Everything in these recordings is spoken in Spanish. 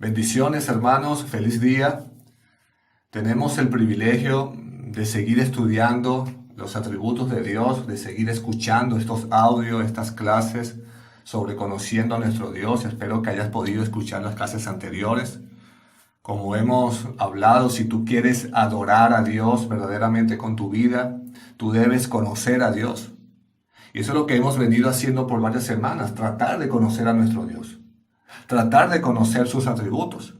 Bendiciones, hermanos, feliz día. Tenemos el privilegio de seguir estudiando los atributos de Dios, de seguir escuchando estos audios, estas clases sobre conociendo a nuestro Dios. Espero que hayas podido escuchar las clases anteriores. Como hemos hablado, si tú quieres adorar a Dios verdaderamente con tu vida, tú debes conocer a Dios. Y eso es lo que hemos venido haciendo por varias semanas, tratar de conocer a nuestro Dios, tratar de conocer sus atributos.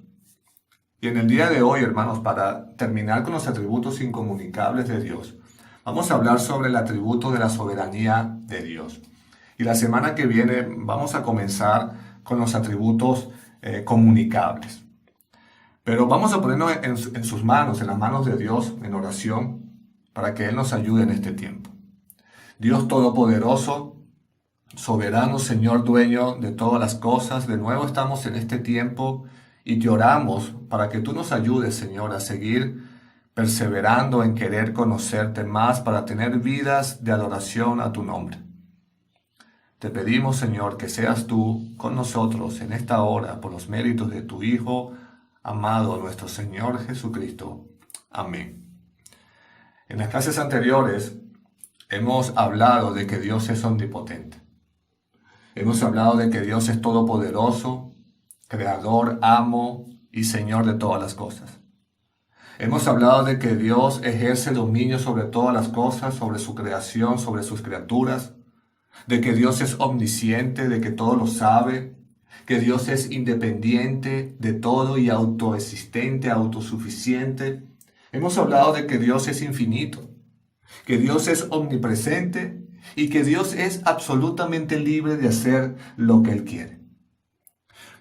Y en el día de hoy, hermanos, para terminar con los atributos incomunicables de Dios, vamos a hablar sobre el atributo de la soberanía de Dios. Y la semana que viene vamos a comenzar con los atributos comunicables. Pero vamos a ponernos en sus manos, en las manos de Dios, en oración, para que Él nos ayude en este tiempo. Dios Todopoderoso, soberano, Señor, dueño de todas las cosas, de nuevo estamos en este tiempo y te oramos para que tú nos ayudes, Señor, a seguir perseverando en querer conocerte más para tener vidas de adoración a tu nombre. Te pedimos, Señor, que seas tú con nosotros en esta hora por los méritos de tu Hijo amado, nuestro Señor Jesucristo. Amén. En las clases anteriores hemos hablado de que Dios es omnipotente. Hemos hablado de que Dios es todopoderoso, creador, amo y Señor de todas las cosas. Hemos hablado de que Dios ejerce dominio sobre todas las cosas, sobre su creación, sobre sus criaturas, de que Dios es omnisciente, de que todo lo sabe, que Dios es independiente de todo y autoexistente, autosuficiente. Hemos hablado de que Dios es infinito, que Dios es omnipresente y que Dios es absolutamente libre de hacer lo que Él quiere.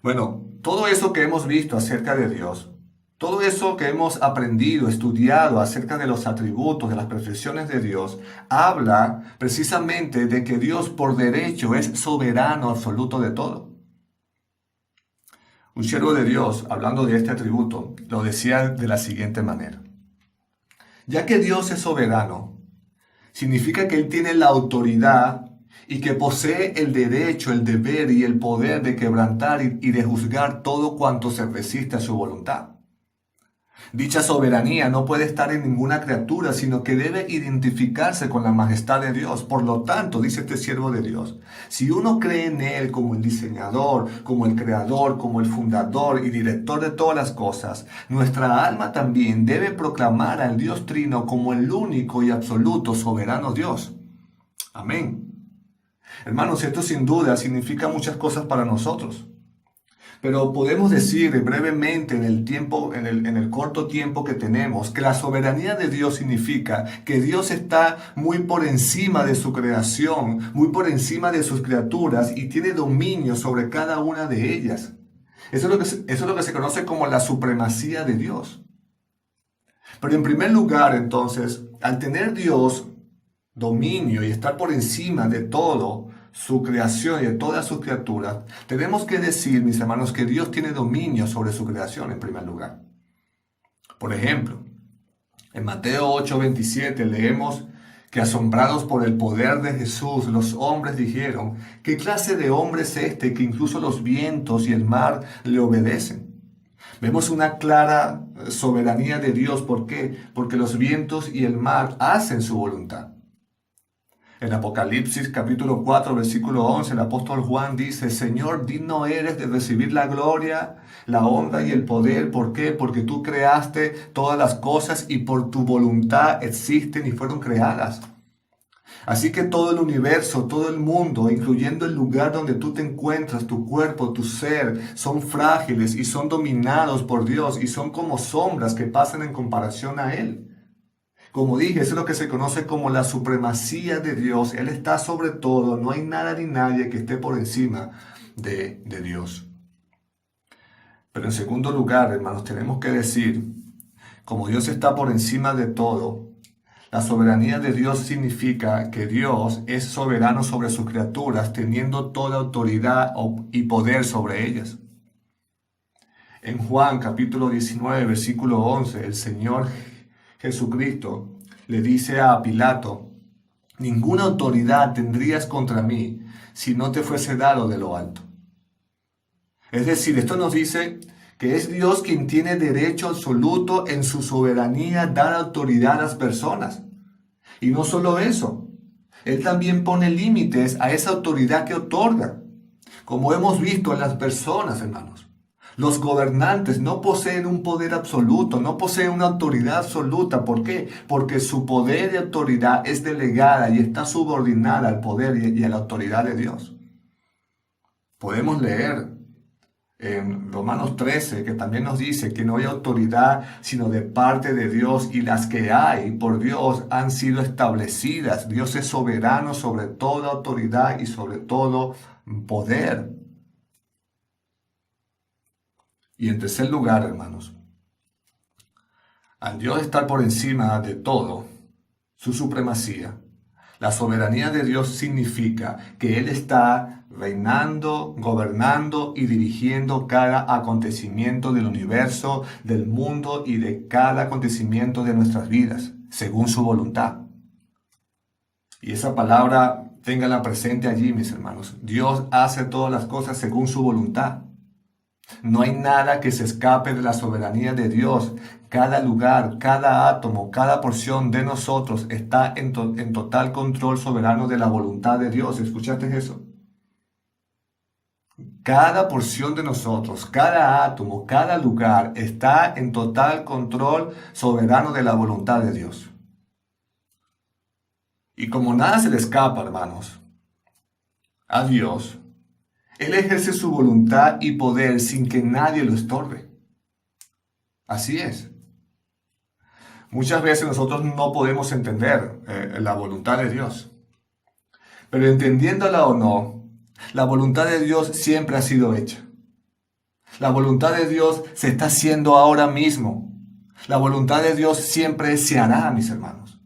Bueno, todo eso que hemos visto acerca de Dios, todo eso que hemos aprendido, estudiado acerca de los atributos, de las perfecciones de Dios, habla precisamente de que Dios por derecho es soberano absoluto de todo. Un siervo de Dios, hablando de este atributo, lo decía de la siguiente manera: ya que Dios es soberano, significa que Él tiene la autoridad y que posee el derecho, el deber y el poder de quebrantar y de juzgar todo cuanto se resiste a su voluntad. Dicha soberanía no puede estar en ninguna criatura, sino que debe identificarse con la majestad de Dios. Por lo tanto, dice este siervo de Dios, si uno cree en Él como el diseñador, como el creador, como el fundador y director de todas las cosas, nuestra alma también debe proclamar al Dios Trino como el único y absoluto soberano Dios. Amén. Hermanos, esto sin duda significa muchas cosas para nosotros. Pero podemos decir brevemente en el corto tiempo que tenemos que la soberanía de Dios significa que Dios está muy por encima de su creación, muy por encima de sus criaturas y tiene dominio sobre cada una de ellas. Eso es lo que se conoce como la supremacía de Dios. Pero en primer lugar, entonces, al tener Dios dominio y estar por encima de todo, su creación y de todas sus criaturas, tenemos que decir, mis hermanos, que Dios tiene dominio sobre su creación en primer lugar. Por ejemplo, en Mateo 8:27 leemos que asombrados por el poder de Jesús, los hombres dijeron, ¿qué clase de hombre es este que incluso los vientos y el mar le obedecen? Vemos una clara soberanía de Dios. ¿Por qué? Porque los vientos y el mar hacen su voluntad. En Apocalipsis capítulo 4, versículo 11, el apóstol Juan dice, Señor, digno eres de recibir la gloria, la honra y el poder. ¿Por qué? Porque tú creaste todas las cosas y por tu voluntad existen y fueron creadas. Así que todo el universo, todo el mundo, incluyendo el lugar donde tú te encuentras, tu cuerpo, tu ser, son frágiles y son dominados por Dios y son como sombras que pasan en comparación a Él. Como dije, eso es lo que se conoce como la supremacía de Dios. Él está sobre todo, no hay nada ni nadie que esté por encima de Dios. Pero en segundo lugar, hermanos, tenemos que decir, como Dios está por encima de todo, la soberanía de Dios significa que Dios es soberano sobre sus criaturas, teniendo toda autoridad y poder sobre ellas. En Juan capítulo 19, versículo 11, el Señor Jesucristo le dice a Pilato, ninguna autoridad tendrías contra mí si no te fuese dado de lo alto. Es decir, esto nos dice que es Dios quien tiene derecho absoluto en su soberanía a dar autoridad a las personas. Y no solo eso, Él también pone límites a esa autoridad que otorga, como hemos visto en las personas, hermanos. Los gobernantes no poseen un poder absoluto, no poseen una autoridad absoluta. ¿Por qué? Porque su poder y autoridad es delegada y está subordinada al poder y a la autoridad de Dios. Podemos leer en Romanos 13, que también nos dice que no hay autoridad sino de parte de Dios, y las que hay por Dios han sido establecidas. Dios es soberano sobre toda autoridad y sobre todo poder. Y en tercer lugar, hermanos, al Dios estar por encima de todo, su supremacía, la soberanía de Dios significa que Él está reinando, gobernando y dirigiendo cada acontecimiento del universo, del mundo y de cada acontecimiento de nuestras vidas, según su voluntad. Y esa palabra, ténganla presente allí, mis hermanos. Dios hace todas las cosas según su voluntad. No hay nada que se escape de la soberanía de Dios. Cada lugar, cada átomo, cada porción de nosotros está en total control soberano de la voluntad de Dios. ¿Escuchaste eso? Cada porción de nosotros, cada átomo, cada lugar está en total control soberano de la voluntad de Dios. Y como nada se le escapa, hermanos, a Dios, Él ejerce su voluntad y poder sin que nadie lo estorbe. Así es. Muchas veces nosotros no podemos entender la voluntad de Dios. Pero entendiéndola o no, la voluntad de Dios siempre ha sido hecha. La voluntad de Dios se está haciendo ahora mismo. La voluntad de Dios siempre se hará, mis hermanos.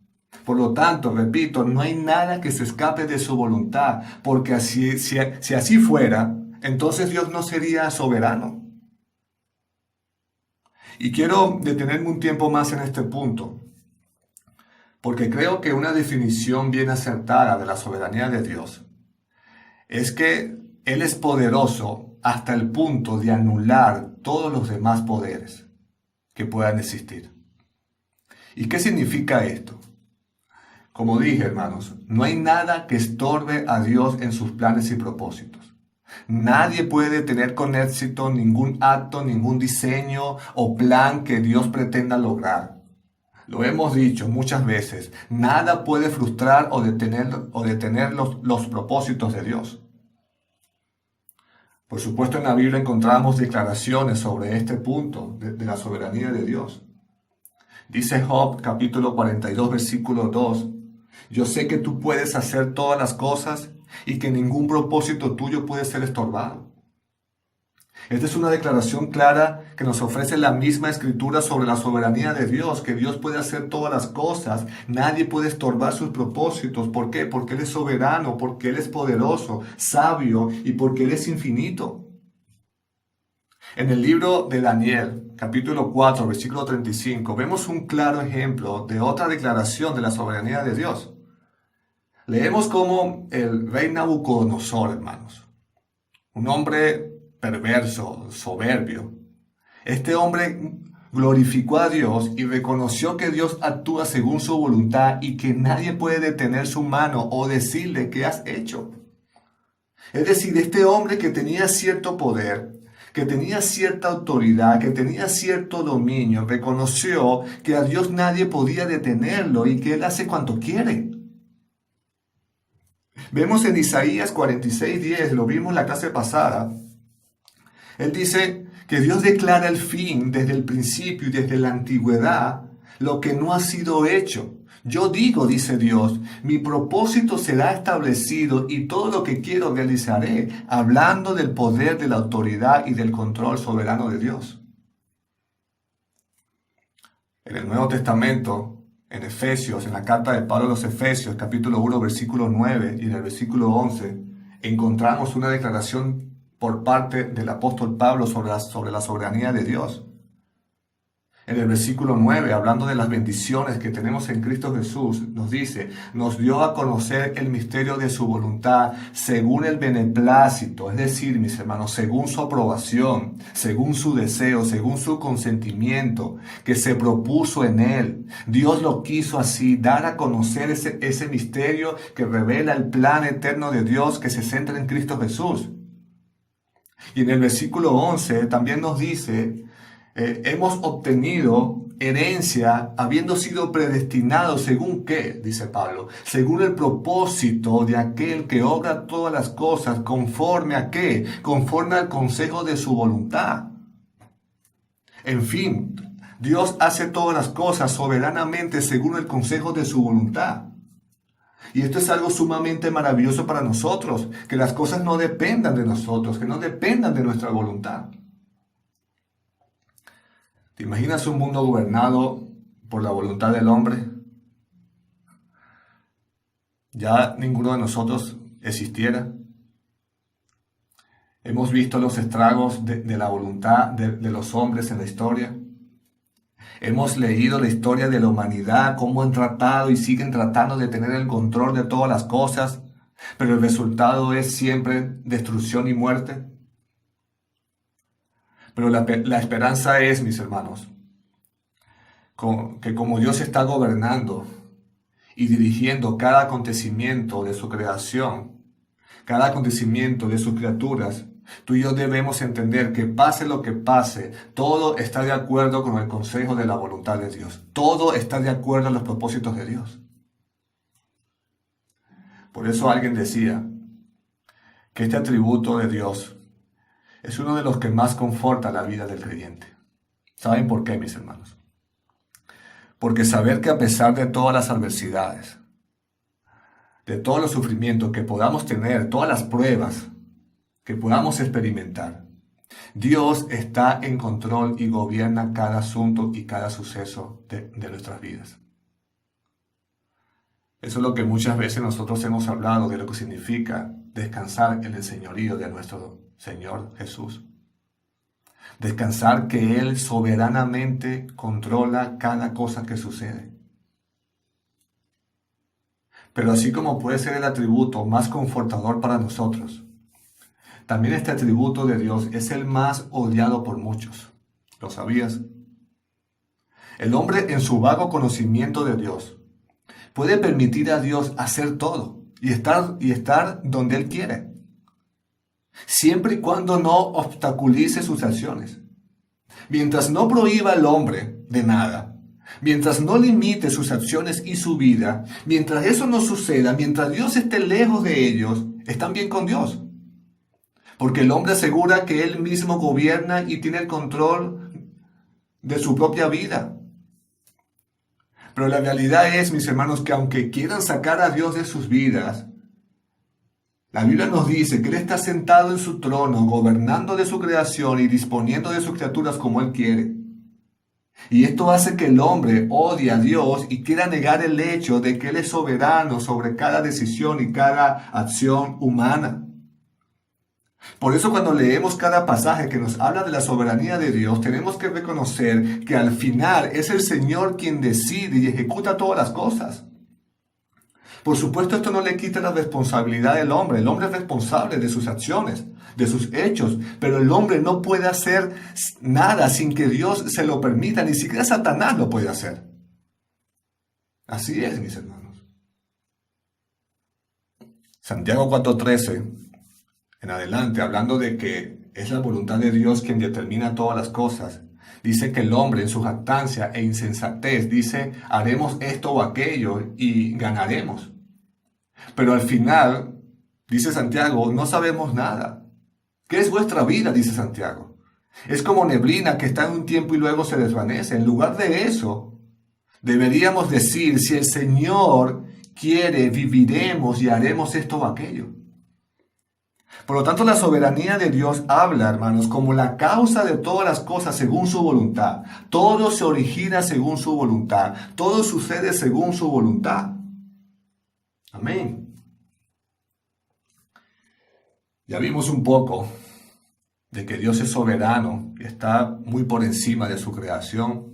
Por lo tanto, repito, no hay nada que se escape de su voluntad, porque si así fuera, entonces Dios no sería soberano. Y quiero detenerme un tiempo más en este punto, porque creo que una definición bien acertada de la soberanía de Dios es que Él es poderoso hasta el punto de anular todos los demás poderes que puedan existir. ¿Y qué significa esto? Como dije, hermanos, no hay nada que estorbe a Dios en sus planes y propósitos. Nadie puede detener con éxito ningún acto, ningún diseño o plan que Dios pretenda lograr. Lo hemos dicho muchas veces, nada puede frustrar o detener los propósitos de Dios. Por supuesto, en la Biblia encontramos declaraciones sobre este punto de la soberanía de Dios. Dice Job, capítulo 42, versículo 2, yo sé que tú puedes hacer todas las cosas y que ningún propósito tuyo puede ser estorbado. Esta es una declaración clara que nos ofrece la misma escritura sobre la soberanía de Dios, que Dios puede hacer todas las cosas, nadie puede estorbar sus propósitos. ¿Por qué? Porque Él es soberano, porque Él es poderoso, sabio y porque Él es infinito. En el libro de Daniel, capítulo 4, versículo 35, vemos un claro ejemplo de otra declaración de la soberanía de Dios. Leemos cómo el rey Nabucodonosor, hermanos, un hombre perverso, soberbio, este hombre glorificó a Dios y reconoció que Dios actúa según su voluntad y que nadie puede detener su mano o decirle qué has hecho. Es decir, este hombre que tenía cierto poder, que tenía cierta autoridad, que tenía cierto dominio, reconoció que a Dios nadie podía detenerlo y que Él hace cuanto quiere. Vemos en Isaías 46:10, lo vimos la clase pasada. Él dice que Dios declara el fin desde el principio y desde la antigüedad lo que no ha sido hecho. Yo digo, dice Dios, mi propósito será establecido y todo lo que quiero realizaré, hablando del poder, de la autoridad y del control soberano de Dios. En el Nuevo Testamento, en Efesios, en la carta de Pablo a los Efesios, capítulo 1, versículo 9 y en el versículo 11, encontramos una declaración por parte del apóstol Pablo sobre la soberanía de Dios. En el versículo 9, hablando de las bendiciones que tenemos en Cristo Jesús, nos dice, nos dio a conocer el misterio de su voluntad según el beneplácito, es decir, mis hermanos, según su aprobación, según su deseo, según su consentimiento, que se propuso en él. Dios lo quiso así, dar a conocer ese misterio que revela el plan eterno de Dios que se centra en Cristo Jesús. Y en el versículo 11 también nos dice, hemos obtenido herencia habiendo sido predestinados según qué, dice Pablo, según el propósito de aquel que obra todas las cosas conforme a qué, conforme al consejo de su voluntad. En fin, Dios hace todas las cosas soberanamente según el consejo de su voluntad. Y esto es algo sumamente maravilloso para nosotros, que las cosas no dependan de nosotros, que no dependan de nuestra voluntad. ¿Te imaginas un mundo gobernado por la voluntad del hombre? Ya ninguno de nosotros existiera. Hemos visto los estragos de la voluntad de los hombres en la historia. Hemos leído la historia de la humanidad, cómo han tratado y siguen tratando de tener el control de todas las cosas, pero el resultado es siempre destrucción y muerte. Pero la esperanza es, mis hermanos, que como Dios está gobernando y dirigiendo cada acontecimiento de su creación, cada acontecimiento de sus criaturas, tú y yo debemos entender que pase lo que pase, todo está de acuerdo con el consejo de la voluntad de Dios. Todo está de acuerdo a los propósitos de Dios. Por eso alguien decía que este atributo de Dios es uno de los que más conforta la vida del creyente. ¿Saben por qué, mis hermanos? Porque saber que a pesar de todas las adversidades, de todos los sufrimientos que podamos tener, todas las pruebas que podamos experimentar, Dios está en control y gobierna cada asunto y cada suceso de nuestras vidas. Eso es lo que muchas veces nosotros hemos hablado de lo que significa descansar en el señorío de nuestro Señor Jesús. Descansar que Él soberanamente controla cada cosa que sucede. Pero así como puede ser el atributo más confortador para nosotros, también este atributo de Dios es el más odiado por muchos. ¿Lo sabías? El hombre en su vago conocimiento de Dios puede permitir a Dios hacer todo y estar donde Él quiere, siempre y cuando no obstaculice sus acciones. Mientras no prohíba al hombre de nada, mientras no limite sus acciones y su vida, mientras eso no suceda, mientras Dios esté lejos de ellos, están bien con Dios. Porque el hombre asegura que él mismo gobierna y tiene el control de su propia vida. Pero la realidad es, mis hermanos, que aunque quieran sacar a Dios de sus vidas, la Biblia nos dice que Él está sentado en su trono, gobernando de su creación y disponiendo de sus criaturas como Él quiere. Y esto hace que el hombre odie a Dios y quiera negar el hecho de que Él es soberano sobre cada decisión y cada acción humana. Por eso cuando leemos cada pasaje que nos habla de la soberanía de Dios, tenemos que reconocer que al final es el Señor quien decide y ejecuta todas las cosas. Por supuesto, esto no le quita la responsabilidad del hombre. El hombre es responsable de sus acciones, de sus hechos, pero el hombre no puede hacer nada sin que Dios se lo permita, ni siquiera Satanás lo puede hacer. Así es, mis hermanos. Santiago 4:13 en adelante, hablando de que es la voluntad de Dios quien determina todas las cosas, dice que el hombre en su jactancia e insensatez dice, haremos esto o aquello y ganaremos. Pero al final, dice Santiago, no sabemos nada. ¿Qué es vuestra vida? Dice Santiago. Es como neblina que está en un tiempo y luego se desvanece. En lugar de eso, deberíamos decir, si el Señor quiere, viviremos y haremos esto o aquello. Por lo tanto, la soberanía de Dios habla, hermanos, como la causa de todas las cosas según su voluntad. Todo se origina según su voluntad. Todo sucede según su voluntad. Amén. Ya vimos un poco de que Dios es soberano y está muy por encima de su creación.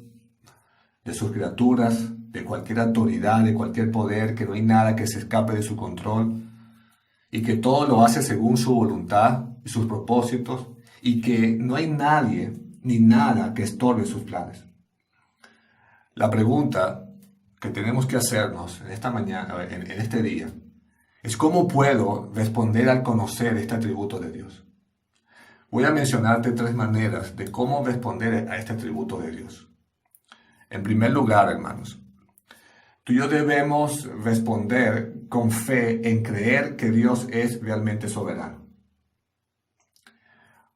de sus criaturas, de cualquier autoridad, de cualquier poder, que no hay nada que se escape de su control y que todo lo hace según su voluntad y sus propósitos y que no hay nadie ni nada que estorbe sus planes. La pregunta que tenemos que hacernos en esta mañana, en este día, es cómo puedo responder al conocer este atributo de Dios. Voy a mencionarte 3 maneras de cómo responder a este atributo de Dios. En primer lugar, hermanos, tú y yo debemos responder con fe en creer que Dios es realmente soberano.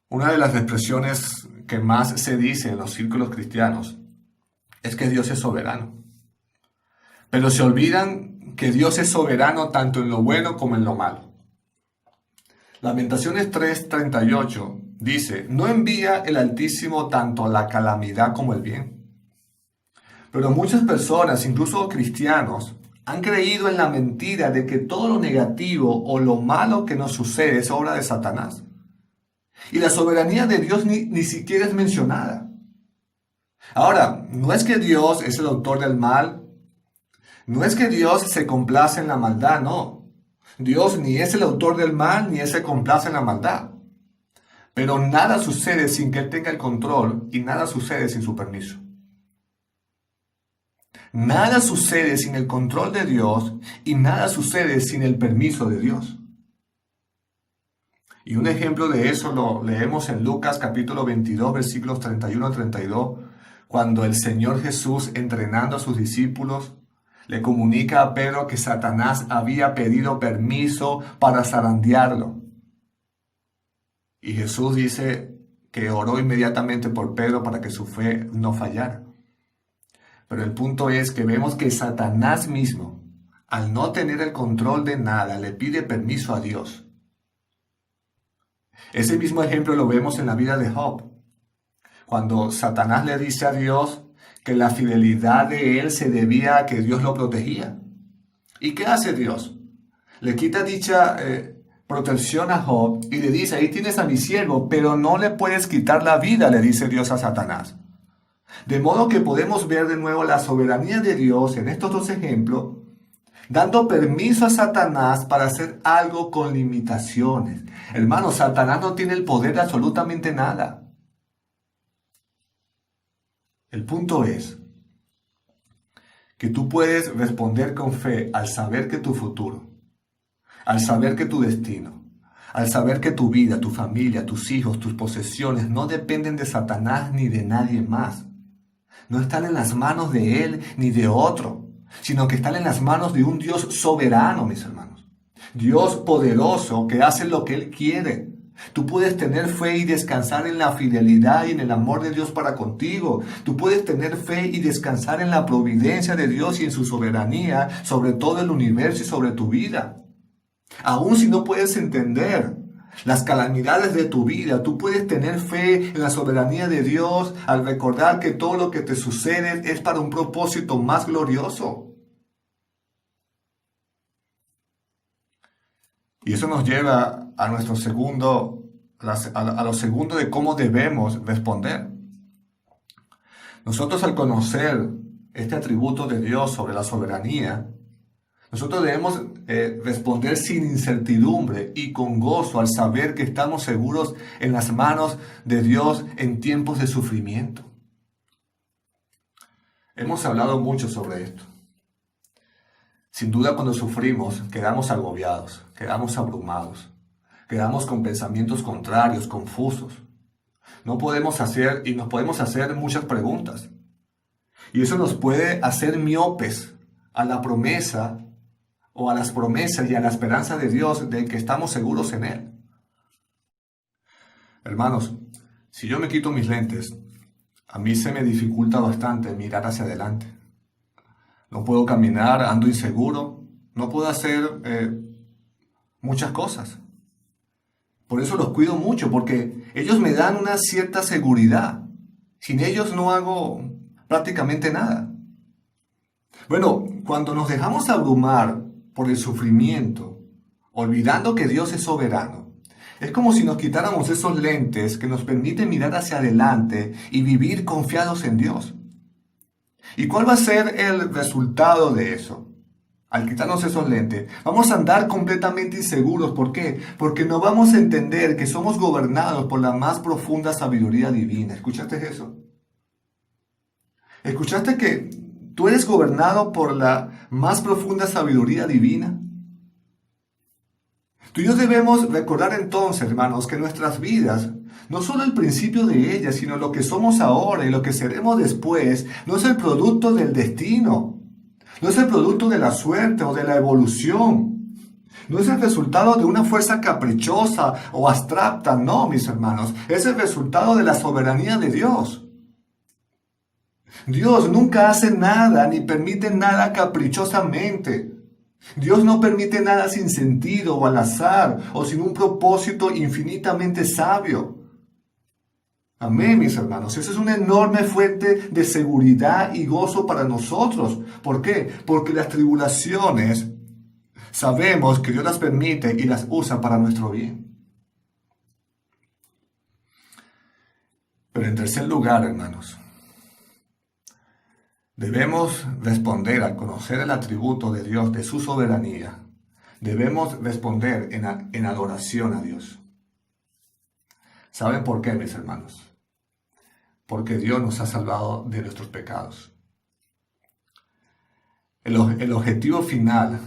Una de las expresiones que más se dice en los círculos cristianos es que Dios es soberano. Pero se olvidan que Dios es soberano tanto en lo bueno como en lo malo. Lamentaciones 3:38 dice: no envía el Altísimo tanto la calamidad como el bien. Pero muchas personas, incluso cristianos, han creído en la mentira de que todo lo negativo o lo malo que nos sucede es obra de Satanás. Y la soberanía de Dios ni siquiera es mencionada. Ahora, no es que Dios es el autor del mal, no es que Dios se complace en la maldad, no. Dios ni es el autor del mal, ni se complace en la maldad. Pero nada sucede sin que Él tenga el control y nada sucede sin su permiso. Nada sucede sin el control de Dios y nada sucede sin el permiso de Dios. Y un ejemplo de eso lo leemos en Lucas capítulo 22, versículos 31 a 32, cuando el Señor Jesús, entrenando a sus discípulos, le comunica a Pedro que Satanás había pedido permiso para zarandearlo. Y Jesús dice que oró inmediatamente por Pedro para que su fe no fallara. Pero el punto es que vemos que Satanás mismo, al no tener el control de nada, le pide permiso a Dios. Ese mismo ejemplo lo vemos en la vida de Job, cuando Satanás le dice a Dios que la fidelidad de él se debía a que Dios lo protegía. ¿Y qué hace Dios? Le quita dicha protección a Job y le dice: ahí tienes a mi siervo, pero no le puedes quitar la vida, le dice Dios a Satanás. De modo que podemos ver de nuevo la soberanía de Dios en estos 2 ejemplos, dando permiso a Satanás para hacer algo con limitaciones. Hermanos, Satanás no tiene el poder de absolutamente nada. El punto es que tú puedes responder con fe al saber que tu futuro, al saber que tu destino, al saber que tu vida, tu familia, tus hijos, tus posesiones no dependen de Satanás ni de nadie más. No están en las manos de él ni de otro, sino que están en las manos de un Dios soberano, mis hermanos. Dios poderoso que hace lo que Él quiere. Tú puedes tener fe y descansar en la fidelidad y en el amor de Dios para contigo. Tú puedes tener fe y descansar en la providencia de Dios y en su soberanía sobre todo el universo y sobre tu vida. Aun si no puedes entender las calamidades de tu vida, tú puedes tener fe en la soberanía de Dios al recordar que todo lo que te sucede es para un propósito más glorioso. Y eso nos lleva a nuestro segundo, a lo segundo de cómo debemos responder. Nosotros, al conocer este atributo de Dios sobre la soberanía, nosotros debemos responder sin incertidumbre y con gozo al saber que estamos seguros en las manos de Dios en tiempos de sufrimiento. Hemos hablado mucho sobre esto. Sin duda, cuando sufrimos, quedamos agobiados, quedamos abrumados, quedamos con pensamientos contrarios, confusos. Nos podemos hacer muchas preguntas. Y eso nos puede hacer miopes a la promesa o a las promesas y a la esperanza de Dios de que estamos seguros en Él. Hermanos, si yo me quito mis lentes, a mí se me dificulta bastante mirar hacia adelante. No puedo caminar, ando inseguro, no puedo hacer muchas cosas. Por eso los cuido mucho, porque ellos me dan una cierta seguridad. Sin ellos no hago prácticamente nada. Bueno, cuando nos dejamos abrumar por el sufrimiento, olvidando que Dios es soberano, es como si nos quitáramos esos lentes que nos permiten mirar hacia adelante y vivir confiados en Dios. ¿Y cuál va a ser el resultado de eso? Al quitarnos esos lentes, vamos a andar completamente inseguros. ¿Por qué? Porque no vamos a entender que somos gobernados por la más profunda sabiduría divina. ¿Escuchaste eso? ¿Escuchaste que tú eres gobernado por la más profunda sabiduría divina? Tú y yo debemos recordar entonces, hermanos, que nuestras vidas, no solo el principio de ellas, sino lo que somos ahora y lo que seremos después, no es el producto del destino. No es el producto de la suerte o de la evolución. No es el resultado de una fuerza caprichosa o abstracta. No, mis hermanos. Es el resultado de la soberanía de Dios. Dios nunca hace nada ni permite nada caprichosamente. Dios no permite nada sin sentido o al azar o sin un propósito infinitamente sabio. Amén, mis hermanos. Esa es una enorme fuente de seguridad y gozo para nosotros. ¿Por qué? Porque las tribulaciones sabemos que Dios las permite y las usa para nuestro bien. Pero en tercer lugar, hermanos, debemos responder al conocer el atributo de Dios, de su soberanía. Debemos responder en adoración a Dios. ¿Saben por qué, mis hermanos? Porque Dios nos ha salvado de nuestros pecados. El objetivo final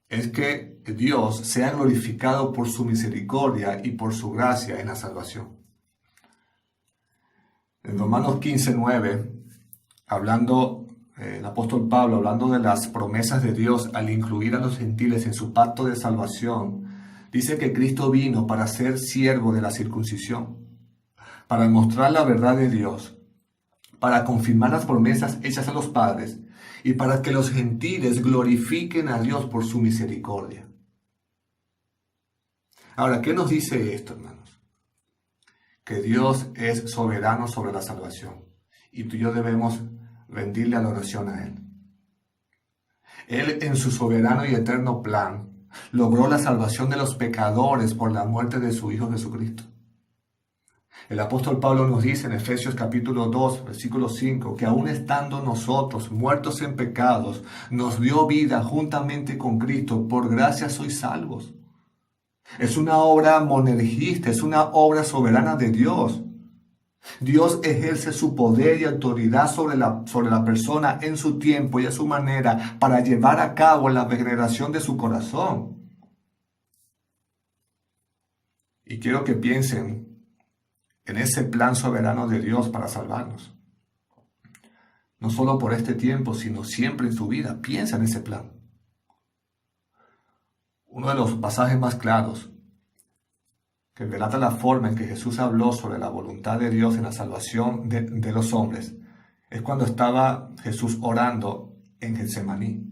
es que Dios sea glorificado por su misericordia y por su gracia en la salvación. En Romanos 15:9, el apóstol Pablo, hablando de las promesas de Dios al incluir a los gentiles en su pacto de salvación, dice que Cristo vino para ser siervo de la circuncisión, para mostrar la verdad de Dios, para confirmar las promesas hechas a los padres y para que los gentiles glorifiquen a Dios por su misericordia. Ahora, ¿qué nos dice esto, hermanos? Que Dios es soberano sobre la salvación y tú y yo debemos rendirle adoración a Él. Él, en su soberano y eterno plan, logró la salvación de los pecadores por la muerte de su Hijo Jesucristo. El apóstol Pablo nos dice en Efesios capítulo 2, versículo 5, que aún estando nosotros muertos en pecados, nos dio vida juntamente con Cristo. Por gracia sois salvos. Es una obra monergista, es una obra soberana de Dios. Dios ejerce su poder y autoridad sobre la persona en su tiempo y a su manera para llevar a cabo la regeneración de su corazón. Y quiero que piensen en ese plan soberano de Dios para salvarnos. No solo por este tiempo, sino siempre en su vida. Piensa en ese plan. Uno de los pasajes más claros que relata la forma en que Jesús habló sobre la voluntad de Dios en la salvación de los hombres es cuando estaba Jesús orando en Getsemaní.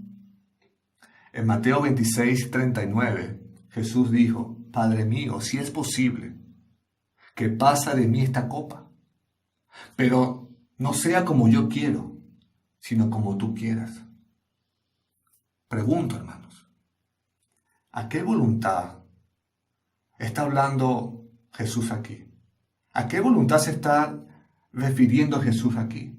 En Mateo 26:39, Jesús dijo: Padre mío, si es posible, que pasa de mí esta copa, pero no sea como yo quiero, sino como tú quieras. Pregunto, hermanos, ¿a qué voluntad está hablando Jesús aquí? ¿A qué voluntad se está refiriendo Jesús aquí?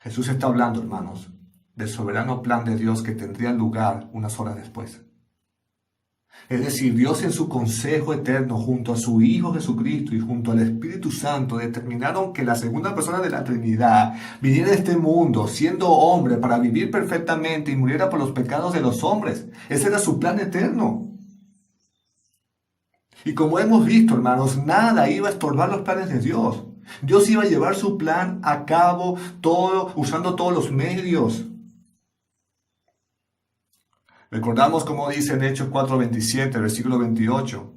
Jesús está hablando, hermanos, del soberano plan de Dios que tendría lugar unas horas después. Es decir, Dios en su consejo eterno junto a su Hijo Jesucristo y junto al Espíritu Santo determinaron que la segunda persona de la Trinidad viniera a este mundo siendo hombre para vivir perfectamente y muriera por los pecados de los hombres. Ese era su plan eterno. Y como hemos visto, hermanos, nada iba a estorbar los planes de Dios. Dios iba a llevar su plan a cabo usando todos los medios. Recordamos como dice en Hechos 4:27, versículo 28.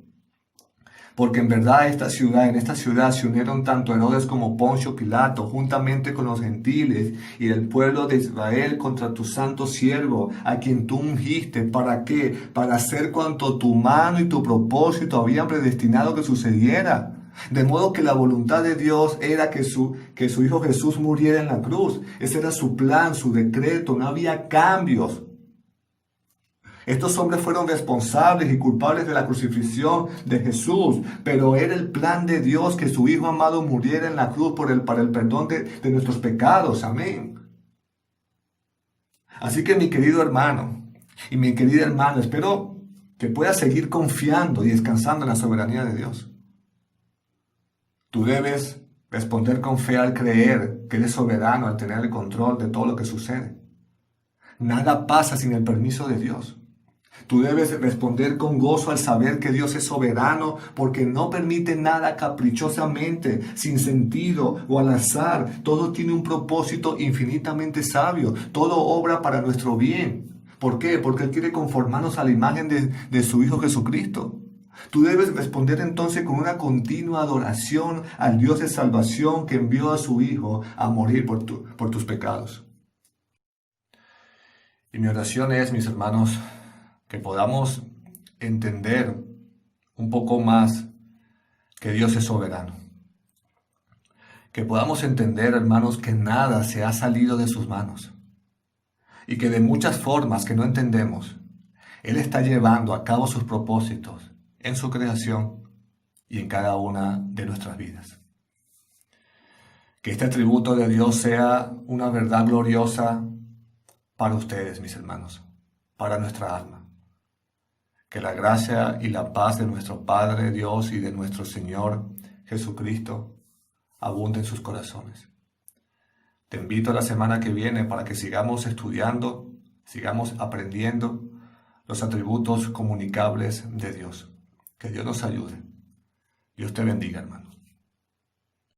Porque en verdad en esta ciudad se unieron tanto Herodes como Poncio Pilato, juntamente con los gentiles y el pueblo de Israel contra tu santo siervo, a quien tú ungiste. ¿Para qué? Para hacer cuanto tu mano y tu propósito habían predestinado que sucediera. De modo que la voluntad de Dios era que su Hijo Jesús muriera en la cruz. Ese era su plan, su decreto, no había cambios. Estos hombres fueron responsables y culpables de la crucifixión de Jesús, pero era el plan de Dios que su Hijo amado muriera en la cruz para el perdón de nuestros pecados. Amén. Así que mi querido hermano y mi querida hermana, espero que puedas seguir confiando y descansando en la soberanía de Dios. Tú debes responder con fe al creer que Él es soberano, al tener el control de todo lo que sucede. Nada pasa sin el permiso de Dios. Tú debes responder con gozo al saber que Dios es soberano porque no permite nada caprichosamente, sin sentido o al azar. Todo tiene un propósito infinitamente sabio. Todo obra para nuestro bien. ¿Por qué? Porque Él quiere conformarnos a la imagen de su Hijo Jesucristo. Tú debes responder entonces con una continua adoración al Dios de salvación que envió a su Hijo a morir por tus pecados. Y mi oración es, mis hermanos, que podamos entender un poco más que Dios es soberano. Que podamos entender, hermanos, que nada se ha salido de sus manos. Y que de muchas formas que no entendemos, Él está llevando a cabo sus propósitos en su creación y en cada una de nuestras vidas. Que este atributo de Dios sea una verdad gloriosa para ustedes, mis hermanos, para nuestra alma. Que la gracia y la paz de nuestro Padre Dios y de nuestro Señor Jesucristo abunden en sus corazones. Te invito a la semana que viene para que sigamos estudiando, sigamos aprendiendo los atributos comunicables de Dios. Que Dios nos ayude. Dios te bendiga, hermano.